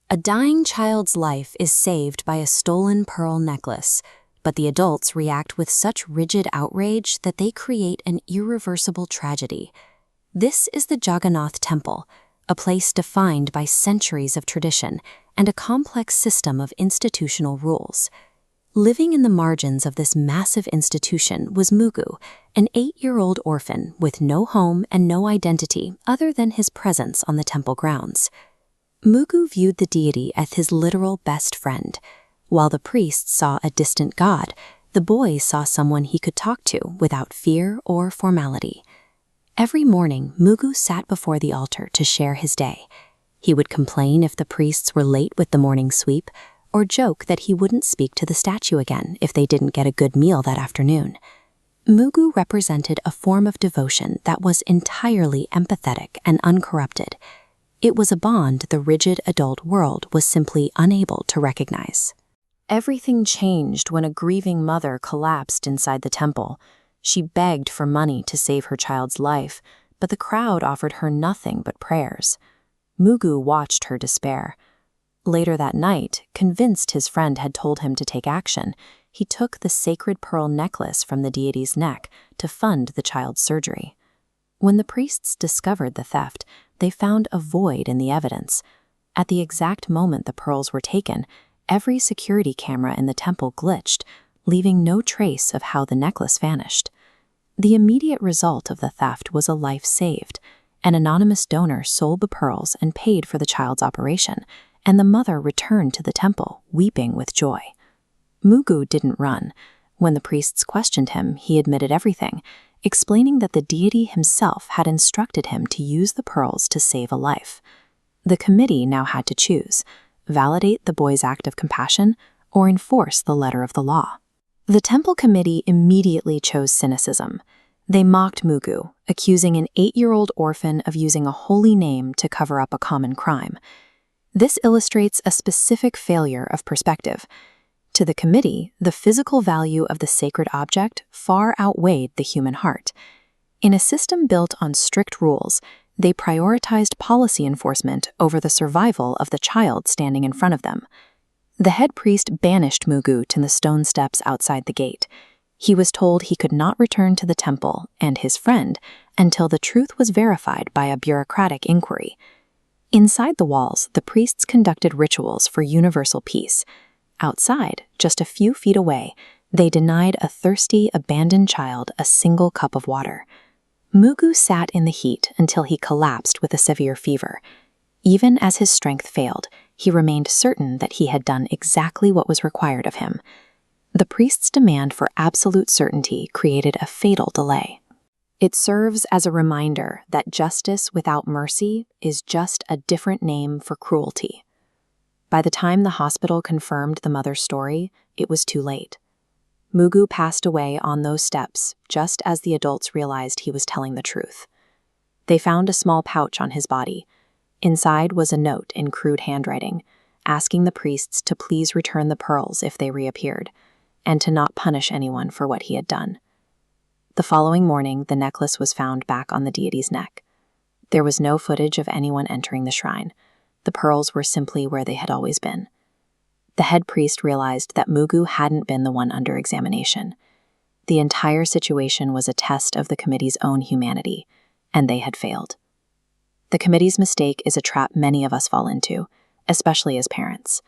A dying child's life is saved by a stolen pearl necklace, but the adults react with such rigid outrage that they create an irreversible tragedy. This is the Jagannath Temple, a place defined by centuries of tradition and a complex system of institutional rules. Living in the margins of this massive institution was Mugu, an 8-year-old orphan with no home and no identity other than his presence on the temple grounds. Mugu viewed the deity as his literal best friend. While the priests saw a distant god, the boy saw someone he could talk to without fear or formality. Every morning, Mugu sat before the altar to share his day. He would complain if the priests were late with the morning sweep, or joke that he wouldn't speak to the statue again if they didn't get a good meal that afternoon. Mugu represented a form of devotion that was entirely empathetic and uncorrupted. It was a bond the rigid adult world was simply unable to recognize. Everything changed when a grieving mother collapsed inside the temple. She begged for money to save her child's life, but the crowd offered her nothing but prayers. Mugu watched her despair. Later that night, convinced his friend had told him to take action, he took the sacred pearl necklace from the deity's neck to fund the child's surgery. When the priests discovered the theft, they found a void in the evidence. At the exact moment the pearls were taken, every security camera in the temple glitched, leaving no trace of how the necklace vanished. The immediate result of the theft was a life saved. An anonymous donor sold the pearls and paid for the child's operation, and the mother returned to the temple, weeping with joy. Mugu didn't run. When the priests questioned him, he admitted everything, explaining that the deity himself had instructed him to use the pearls to save a life. The committee now had to choose: validate the boy's act of compassion or enforce the letter of the law. The temple committee immediately chose cynicism. They mocked Mugu, accusing an 8-year-old orphan of using a holy name to cover up a common crime. This illustrates a specific failure of perspective. To the committee, the physical value of the sacred object far outweighed the human heart. In a system built on strict rules, they prioritized policy enforcement over the survival of the child standing in front of them. The head priest banished Mugu to the stone steps outside the gate. He was told he could not return to the temple and his friend until the truth was verified by a bureaucratic inquiry. Inside the walls, the priests conducted rituals for universal peace. Outside, just a few feet away, they denied a thirsty, abandoned child a single cup of water. Mugu sat in the heat until he collapsed with a severe fever. Even as his strength failed, he remained certain that he had done exactly what was required of him. The priest's demand for absolute certainty created a fatal delay. It serves as a reminder that justice without mercy is just a different name for cruelty. By the time the hospital confirmed the mother's story, it was too late. Mugu passed away on those steps just as the adults realized he was telling the truth. They found a small pouch on his body. Inside was a note in crude handwriting, asking the priests to please return the pearls if they reappeared, and to not punish anyone for what he had done. The following morning, the necklace was found back on the deity's neck. There was no footage of anyone entering the shrine. The pearls were simply where they had always been. The head priest realized that Mugu hadn't been the one under examination. The entire situation was a test of the committee's own humanity, and they had failed. The committee's mistake is a trap many of us fall into, especially as parents.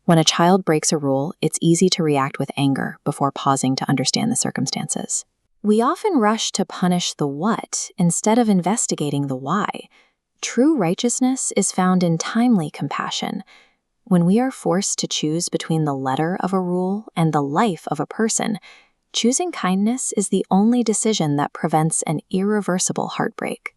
When a child breaks a rule, it's easy to react with anger before pausing to understand the circumstances. We often rush to punish the what instead of investigating the why. True righteousness is found in timely compassion. When we are forced to choose between the letter of a rule and the life of a person, choosing kindness is the only decision that prevents an irreversible heartbreak.